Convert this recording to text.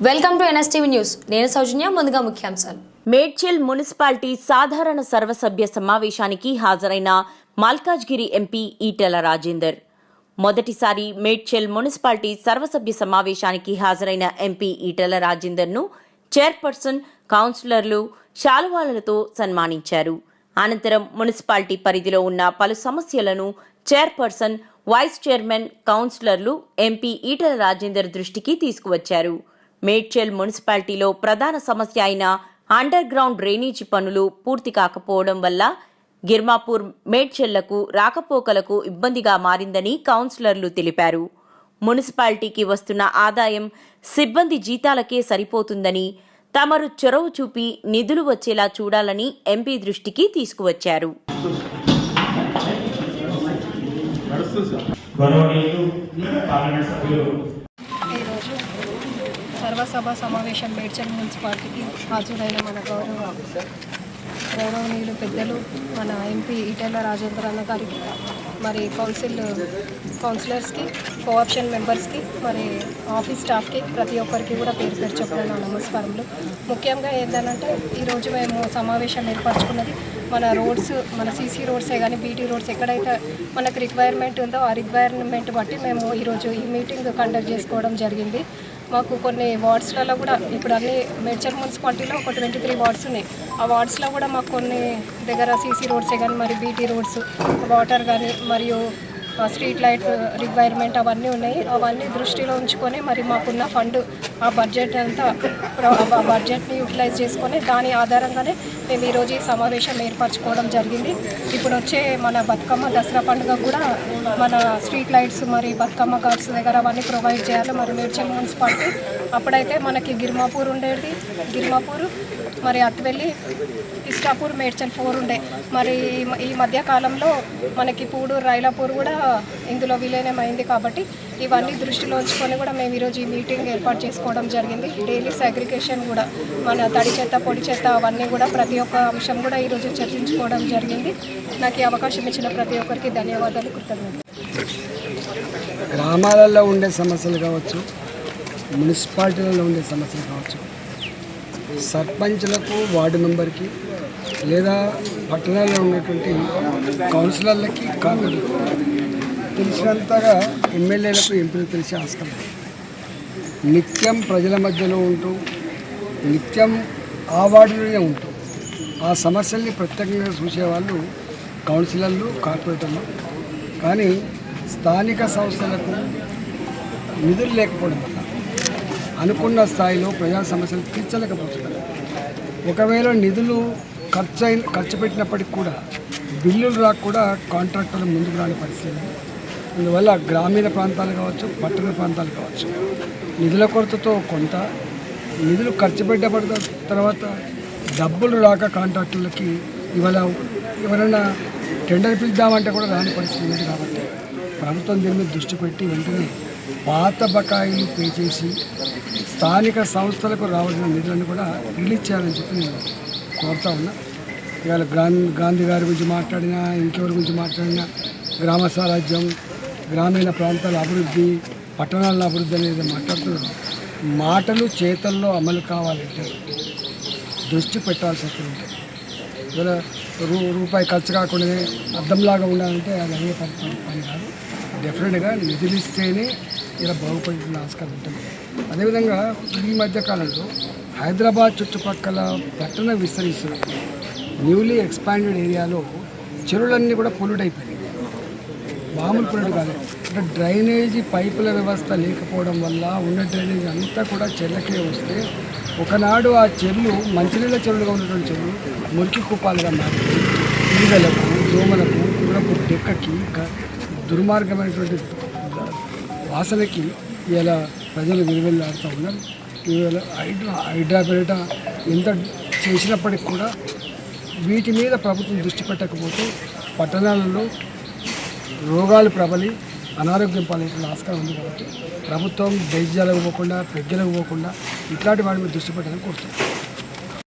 Welcome to NSTV news. నేను సౌజన్య. ముందుగా ముఖ్యాంశాలు. మేడ్చల్ మున్సిపాలిటీ సాధారణ సర్వసభ్య సమావేశానికి హాజరైన మల్కాజ్గిరి ఎంపీ ఈటెల రాజేందర్. మొదటిసారి మేడ్చల్ మున్సిపాలిటీ సర్వసభ్య సమావేశానికి హాజరైన ఎంపీ ఈటెల రాజేందర్ను చైర్పర్సన్, కౌన్సిలర్లు శాలువాలతో సన్మానించారు. అనంతరం మున్సిపాలిటీ పరిధిలో ఉన్న పలు సమస్యలను చైర్పర్సన్, వైస్ చైర్మన్, కౌన్సిలర్లు ఎంపీ ఈటెల రాజేందర్ దృష్టికి తీసుకువచ్చారు. మేడ్చల్ మున్సిపాలిటీలో ప్రధాన సమస్య అయిన అండర్ గ్రౌండ్ డ్రైనేజీ పనులు పూర్తి కాకపోవడం వల్ల గిర్మాపూర్, మేడ్చల్లకు రాకపోకలకు ఇబ్బందిగా మారిందని కౌన్సిలర్లు తెలిపారు. మున్సిపాలిటీకి వస్తున్న ఆదాయం సిబ్బంది జీతాలకే సరిపోతుందని, తమరు చొరవ చూపి నిధులు వచ్చేలా చూడాలని ఎంపీ దృష్టికి తీసుకువచ్చారు. సర్వసభ సమావేశం మేడ్చల్ మున్సిపాలిటీకి హాజరైన మన గౌరవనీయులు పెద్దలు మన ఎంపీ ఈటెల రాజేందర్ అన్న గారికి, మరి కౌన్సిలర్స్కి, కోఆప్షన్ మెంబర్స్కి, మరి ఆఫీస్ స్టాఫ్కి, ప్రతి ఒక్కరికి కూడా పేరు పేరు చెప్పిన నా నమస్కారములు. ముఖ్యంగా ఏంటంటే ఈరోజు మేము సమావేశం ఏర్పరచుకున్నది మన రోడ్స్, మన సీసీ రోడ్సే కానీ బీటీ రోడ్స్ ఎక్కడైతే మనకు రిక్వైర్మెంట్ ఉందో ఆ రిక్వైర్మెంట్ బట్టి మేము ఈరోజు ఈ మీటింగ్ కండక్ట్ చేసుకోవడం జరిగింది. మాకు కొన్ని వార్డ్స్లలో కూడా ఇప్పుడు అన్ని మేడ్చల్ మున్సిపాలిటీలో ఒక 23 వార్డ్స్ ఉన్నాయి. ఆ వార్డ్స్లో కూడా మాకు కొన్ని దగ్గర సీసీ రోడ్సే కానీ, మరి బీటీ రోడ్స్, వాటర్ కానీ, మరియు స్ట్రీట్ లైట్ రిక్వైర్మెంట్ అవన్నీ ఉన్నాయి. అవన్నీ దృష్టిలో ఉంచుకొని మరి మాకున్న ఫండ్, ఆ బడ్జెట్ అంతా ఆ బడ్జెట్ని యూటిలైజ్ చేసుకొని దాని ఆధారంగానే మేము ఈరోజు ఈ సమావేశం ఏర్పరచుకోవడం జరిగింది. ఇప్పుడు వచ్చే మన బతుకమ్మ, దసరా పండుగ కూడా మన స్ట్రీట్ లైట్స్, మరి బతుకమ్మ కార్డ్స్ దగ్గర అవన్నీ ప్రొవైడ్ చేయాలి. మరి మేడ్చల్ మున్సిపాలిటీ అప్పుడైతే మనకి గిర్మాపూర్ ఉండేది, గిర్మాపూర్, మరి అత్వెల్లి, ఇష్టాపూర్, మేడ్చల్ 4 ఉండే. మరి ఈ మధ్య కాలంలో మనకి పూడూరు, రైలాపూర్ కూడా ఇందులో విలీనం అయింది. కాబట్టి ఇవన్నీ దృష్టిలో ఉంచుకొని కూడా మేము ఈరోజు ఈ మీటింగ్ ఏర్పాటు చేసుకోవడం జరిగింది. డైలీ సెగ్రిగేషన్ కూడా, మన తడి చెత్త, పొడి చెత్త అవన్నీ కూడా ప్రతి ఒక్క అంశం కూడా ఈరోజు చర్చించుకోవడం జరిగింది. నాకు ఈ అవకాశం ఇచ్చిన ప్రతి ఒక్కరికి ధన్యవాదాలు, కృతజ్ఞతలు. గ్రామాలలో ఉండే సమస్యలు కావచ్చు, మున్సిపాలిటీలలో ఉండే సమస్యలు కావచ్చు, సర్పంచ్లకు, వార్డు మెంబర్కి, లేదా పట్టణాల్లో ఉన్నటువంటి కౌన్సిలర్లకి, కార్పొరేటర్లకు తెలిసినంతగా ఎమ్మెల్యేలకు, ఎంపీలకు తెలిసే ఆస్కారం. నిత్యం ప్రజల మధ్యలో ఉంటూ, నిత్యం ఆ వార్డులోనే ఉంటూ ఆ సమస్యల్ని ప్రత్యేకంగా చూసేవాళ్ళు కౌన్సిలర్లు, కార్పొరేటర్లు. కానీ స్థానిక సంస్థలకు నిధులు లేకపోవడం వల్ల అనుకున్న స్థాయిలో ప్రజా సమస్యలు తీర్చలేకపోతున్నారు. ఒకవేళ నిధులు ఖర్చు పెట్టినప్పటికి కూడా బిల్లులు రాక కూడా కాంట్రాక్టర్లు ముందుకు రాని పరిస్థితి. అందువల్ల గ్రామీణ ప్రాంతాలు కావచ్చు, పట్టణ ప్రాంతాలు కావచ్చు, నిధుల కొరతతో కొంత, నిధులు ఖర్చు పెట్టబడిన తర్వాత డబ్బులు రాక కాంట్రాక్టర్లకి ఇవాళ ఎవరైనా టెండర్ పిలుద్దామంటే కూడా రాని పరిస్థితి ఉంది. కాబట్టి ప్రభుత్వం దీని మీద దృష్టి పెట్టి వెంటనే పాత బకాయిలు పే చేసి స్థానిక సంస్థలకు రావాల్సిన నిధులను కూడా రిలీజ్ చేయాలని చెప్పి నేను కోరుతా ఉన్నా. ఇవాళ గాంధీ గారి గురించి మాట్లాడినా, ఇంకెవరి గురించి మాట్లాడినా గ్రామ స్వరాజ్యం, గ్రామీణ ప్రాంతాల అభివృద్ధి, పట్టణాల అభివృద్ధి అనేది మాట్లాడుతున్నారు. మాటలు చేతల్లో అమలు కావాలంటే దృష్టి పెట్టాల్సి ఉంటుంది. ఇవాళ రూపాయి ఖర్చు కాకుండానే అద్దంలాగా ఉండాలంటే అది అయ్యే పని కాదు. డెఫినెట్గా నిధులు ఇస్తేనే ఇలా బాగుపడిన ఆస్కారం ఉంటుంది. అదేవిధంగా ఈ మధ్యకాలంలో హైదరాబాద్ చుట్టుపక్కల పట్టణం విస్తరిస్తున్నప్పుడు న్యూలీ ఎక్స్పాండెడ్ ఏరియాలో చెరువులన్నీ కూడా పొల్యూట్ అయిపోయినాయి. మామూలు పొల్యూట్ కాదు, అంటే డ్రైనేజీ పైపుల వ్యవస్థ లేకపోవడం వల్ల ఉన్న డ్రైనేజీ అంతా కూడా చెర్లకే వస్తే ఒకనాడు ఆ చెరువులు మంచినీళ్ళ చెరువులుగా ఉన్నటువంటి చెరువులు మురికి కూపాలుగా మారి ఈగలకు, దోమలకు, గుర్రపు డెక్కకి, దుర్మార్గమైనటువంటి వాసనకి ఇలా ప్రజలు విలువెల్లాడుతూ ఉన్నారు. ఇవాళ హైడ్రా పేరిట ఎంత చేసినప్పటికి కూడా వీటి మీద ప్రభుత్వం దృష్టి పెట్టకపోతే పట్టణాలలో రోగాలు ప్రబలి అనారోగ్యం పాలైన ఆస్కారం ఉంది. కాబట్టి ప్రభుత్వం వైద్యాలకు పోకుండా, పెద్దలకు పోకుండా ఇట్లాంటి వాటి మీద దృష్టి పెట్టాలని కోరుతుంది.